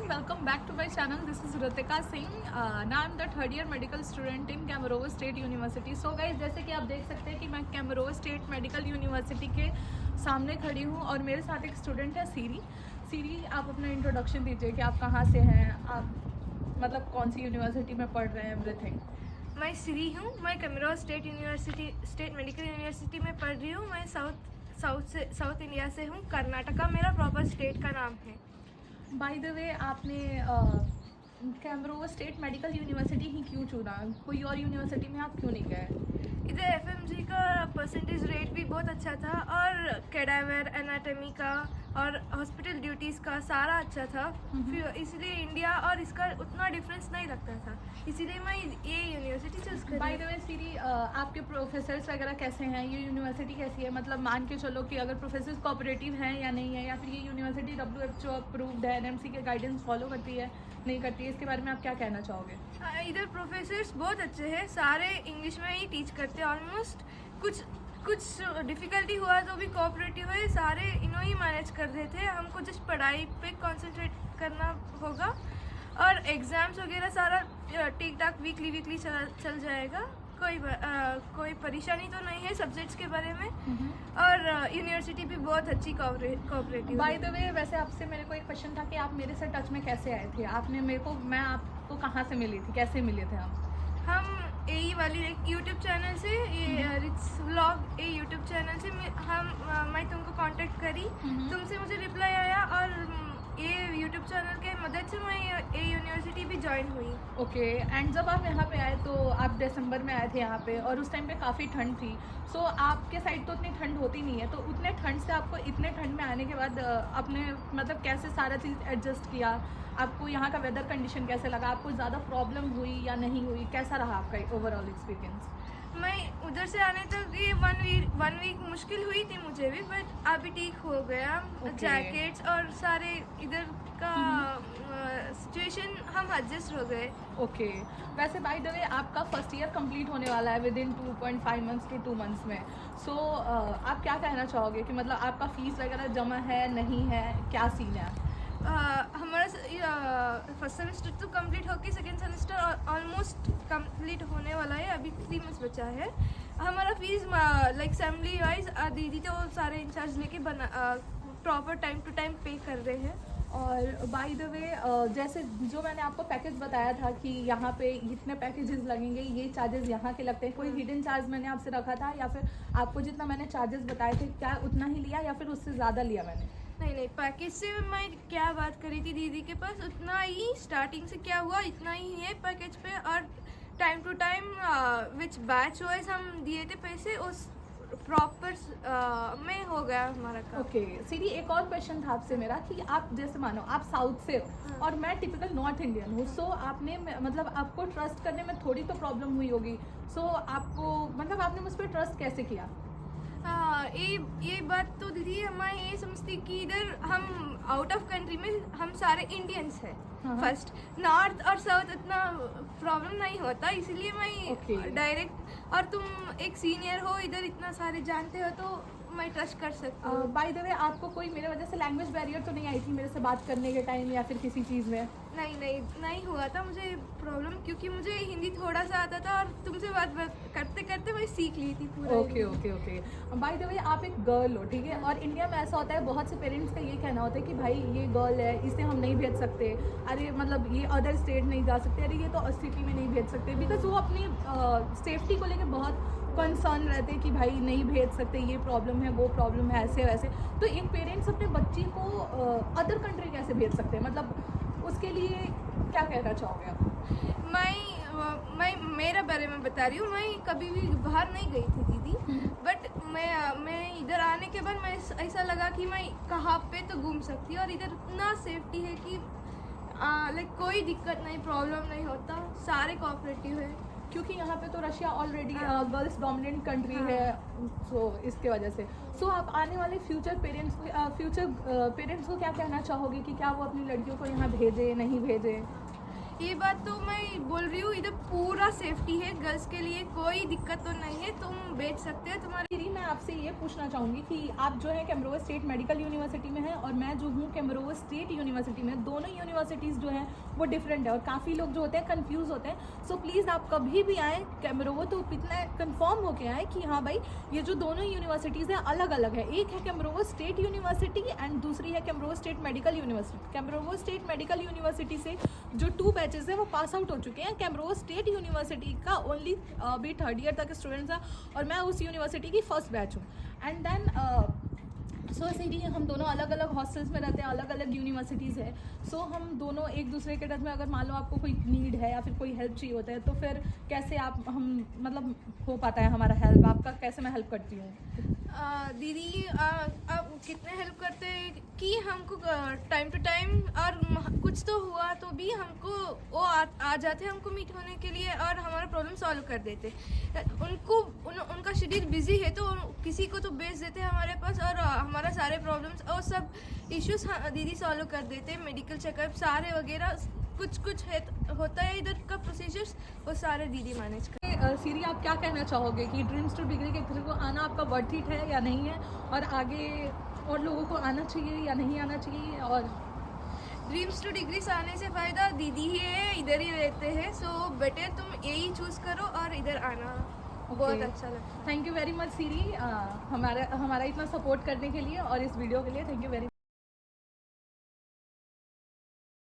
welcome back to my channel. This is Ritika Singh. Now I'm the third year medical student in Camarovo State University. So guys, जैसे कि आप देख सकते हैं कि मैं Camarovo State Medical University के सामने खड़ी हूँ और मेरे साथ एक स्टूडेंट है सीरी। सीरी, आप अपना इंट्रोडक्शन दीजिए कि आप कहाँ से हैं, आप मतलब कौन सी यूनिवर्सिटी में पढ़ रहे हैं, एवरीथिंग। मैं सीरी हूँ। मैं कैमरोवा स्टेट मेडिकल यूनिवर्सिटी में पढ़ रही हूँ। मैं साउथ इंडिया से हूँ। कर्नाटका मेरा प्रॉपर स्टेट का नाम है। बाय द वे, आपने कैमरोवा स्टेट मेडिकल यूनिवर्सिटी ही क्यों चुना? कोई और यूनिवर्सिटी में आप क्यों नहीं गए? इधर एफएमजी का परसेंटेज रेट भी बहुत अच्छा था और कैडावर एनाटॉमी का और हॉस्पिटल ड्यूटीज़ का सारा अच्छा था। इसलिए इंडिया और इसका उतना डिफरेंस नहीं लगता था, इसीलिए मैं ये यूनिवर्सिटी चूज कर। बाय द वे सीरी, आपके प्रोफेसर्स वगैरह कैसे हैं? ये यूनिवर्सिटी कैसी है? मतलब मान के चलो कि अगर प्रोफेसर्स कोऑपरेटिव हैं या नहीं है, या फिर ये यूनिवर्सिटी WHO अप्रूव्ड है, NMC के गाइडेंस फॉलो करती है नहीं करती है, इसके बारे में आप क्या कहना चाहोगे? इधर प्रोफेसर्स बहुत अच्छे हैं, सारे इंग्लिश में ही टीच करते हैं ऑलमोस्ट। कुछ डिफ़िकल्टी हुआ तो भी कोऑपरेटिव है, सारे इन्हों ही मैनेज कर देते हैं। हमको जस्ट पढ़ाई पे कंसंट्रेट करना होगा और एग्ज़ाम्स वगैरह सारा ठीक ठाक वीकली चल जाएगा। कोई परेशानी तो नहीं है सब्जेक्ट्स के बारे में। और यूनिवर्सिटी भी बहुत अच्छी कोऑपरेटिव। बाय द वे, वैसे आपसे मेरे को एक क्वेश्चन था कि आप मेरे से टच में कैसे आए थे? आपने मैं आपको कहाँ से मिली थी, कैसे मिले थे हम यही वाली एक यूट्यूब चैनल से, ये रिच व्लॉग ये यूट्यूब चैनल से मैं तुमको कांटेक्ट करी। तुमसे मुझे रिप्लाई आया और ये यूट्यूब चैनल के मदद से मैं ये यूनिवर्सिटी भी ज्वाइन हुई। ओके। एंड जब आप यहाँ पे आए तो आप दिसंबर में आए थे यहाँ पे और उस टाइम पे काफ़ी ठंड थी। सो आपके साइड तो उतनी ठंड होती नहीं है, तो उतने ठंड से आपको इतने ठंड में आने के बाद अपने मतलब कैसे सारा चीज़ एडजस्ट किया? आपको यहाँ का वेदर कंडीशन कैसे लगा? आपको ज़्यादा प्रॉब्लम हुई या नहीं हुई? कैसा रहा आपका ओवरऑल एक्सपीरियंस? मैं उधर से आने तक ये वन वीक मुश्किल हुई थी मुझे भी, बट अभी ठीक हो गया। जैकेट्स और सारे इधर का सिचुएशन हम एडजस्ट हो गए। ओके। वैसे बाय द वे, आपका फर्स्ट ईयर कंप्लीट होने वाला है within 2.5 months to 2 months में। सो आप क्या कहना चाहोगे कि मतलब आपका फीस वगैरह जमा है, नहीं है, क्या सीन है? हमारा फर्स्ट सेमेस्टर तो कंप्लीट होके सेकेंड सेमेस्टर ऑलमोस्ट कंप्लीट होने वाला है। अभी 3 मंथ्स बचा है। हमारा फीस लाइक असेंबली वाइज दीदी तो सारे इंचार्ज लेके प्रॉपर टाइम टू टाइम पे कर रहे हैं। और बाय द वे, जैसे जो मैंने आपको पैकेज बताया था कि यहाँ पे इतने पैकेजेस लगेंगे, ये चार्जेस यहाँ के लगते हैं, कोई हिडन चार्ज मैंने आपसे रखा था या फिर आपको जितना मैंने चार्जेस बताए थे क्या उतना ही लिया या फिर उससे ज़्यादा लिया मैंने? नहीं, पैकेज से मैं क्या बात करी थी दीदी के पास, उतना ही स्टार्टिंग से क्या हुआ इतना ही है पैकेज पे। और time to time which batch wise हम दिए थे पैसे, उस प्रॉपर में हो गया हमारा काम। ओके सीरी, एक और क्वेश्चन था आपसे मेरा कि आप जैसे मानो आप साउथ से हो और मैं टिपिकल नॉर्थ इंडियन हूँ। सो आपने मतलब आपको ट्रस्ट करने में थोड़ी तो प्रॉब्लम हुई होगी। सो आपको मतलब आपने मुझ पर ट्रस्ट कैसे किया? ये बात तो दीदी हमारे ये समझती कि इधर हम आउट ऑफ कंट्री में हम सारे इंडियंस हैं। फर्स्ट नॉर्थ और साउथ इतना प्रॉब्लम नहीं होता, इसलिए मैं डायरेक्ट। और तुम एक सीनियर हो इधर, इतना सारे जानते हो तो मैं ट्रस्ट कर सकती हूँ। बाय द वे, आपको कोई मेरे वजह से लैंग्वेज बैरियर तो नहीं आई थी मेरे से बात करने के टाइम या फिर किसी चीज़ में? नहीं हुआ था मुझे प्रॉब्लम, क्योंकि मुझे हिंदी थोड़ा सा आता था और तुमसे बात करते करते मैं सीख ली थी पूरा। ओके। बाय द वे, आप एक गर्ल हो, ठीक है, और इंडिया में ऐसा होता है बहुत से पेरेंट्स का ये कहना होता है कि भाई ये गर्ल है, इसे हम नहीं भेज सकते, अरे मतलब ये अदर स्टेट नहीं जा सकते, अरे ये तो सिटी में नहीं भेज सकते, बिकॉज वो अपनी सेफ्टी को लेकर बहुत कंसर्न रहते हैं कि भाई नहीं भेज सकते, ये प्रॉब्लम है, वो प्रॉब्लम है, ऐसे वैसे। तो एक पेरेंट्स अपने बच्ची को अदर कंट्री कैसे भेज सकते हैं? मतलब उसके लिए क्या कहना चाहोगे आप? मैं मेरा बारे में बता रही हूँ। मैं कभी भी बाहर नहीं गई थी दीदी, बट मैं इधर आने के बाद मैं ऐसा लगा कि मैं कहाँ पे तो घूम सकती हूँ और इधर इतना सेफ्टी है कि लाइक कोई दिक्कत नहीं, प्रॉब्लम नहीं होता, सारे कोऑपरेटिव है। क्योंकि यहाँ पे तो Russia already girls dominant country है, सो इसके वजह से। सो आप आने वाले फ्यूचर पेरेंट्स को क्या कहना चाहोगे कि क्या वो अपनी लड़कियों को यहाँ भेजें, नहीं भेजें? ये बात तो मैं बोल रही हूँ, इधर पूरा सेफ्टी है, गर्ल्स के लिए कोई दिक्कत तो नहीं है, तुम बेच सकते हो। तुम्हारी दीदी मैं आपसे ये पूछना चाहूँगी कि आप जो है कैमरोवा स्टेट मेडिकल यूनिवर्सिटी में हैं और मैं जो हूँ कैमरोवा स्टेट यूनिवर्सिटी में, दोनों यूनिवर्सिटीज़ जो हैं वो डिफरेंट है और काफ़ी लोग जो होते हैं कंफ्यूज होते हैं। सो प्लीज़ आप कभी भी आएँ कैमरोवा तो इतना कंफर्म होके आए कि हाँ भाई ये जो दोनों यूनिवर्सिटीज़ हैं अलग अलग है। एक है कैमरोवा स्टेट यूनिवर्सिटी एंड दूसरी है Kemerovo State Medical University. Kemerovo State Medical University से जो 2 बैचेस हैं वो पास आउट हो चुके हैं। कैमरोवा स्टेट यूनिवर्सिटी का ओनली अभी 3rd ईयर तक स्टूडेंट्स हैं और मैं उस यूनिवर्सिटी की फर्स्ट बैच हूँ। एंड देन सो इसीलिए हम दोनों अलग अलग हॉस्टल्स में रहते हैं, अलग अलग यूनिवर्सिटीज़ है। सो हम दोनों एक दूसरे के टच में, अगर मान लो आपको कोई नीड है या फिर कोई हेल्प चाहिए होता है तो फिर कैसे आप हम मतलब हो पाता है हमारा हेल्प, आपका कैसे मैं हेल्प करती हूँ? दीदी आप कितने हेल्प करते हैं कि हमको टाइम टू टाइम और कुछ तो हुआ तो भी हमको वो आ जाते हैं हमको मीट होने के लिए और हमारा प्रॉब्लम सॉल्व कर देते। उनका शेड्यूल बिजी है तो किसी को तो भेज देते हैं हमारे पास और हमारा सारे प्रॉब्लम्स और सब इश्यूज दीदी सॉल्व कर देते हैं। मेडिकल चेकअप सारे वगैरह कुछ है होता है इधर का प्रोसीजर्स, वो सारे दीदी मैनेज कर। सीरी आप क्या कहना चाहोगे कि ड्रीम्स टू डिग्री के थ्रू आना आपका वर्थ इट है या नहीं है, और आगे और लोगों को आना चाहिए या नहीं आना चाहिए? और ड्रीम्स टू डिग्रीज आने से फ़ायदा दीदी ही है, इधर ही रहते हैं, सो बेटर तुम यही चूज़ करो और इधर आना बहुत अच्छा लगता है। थैंक यू वेरी मच सीरी, हमारा इतना सपोर्ट करने के लिए और इस वीडियो के लिए थैंक यू वेरी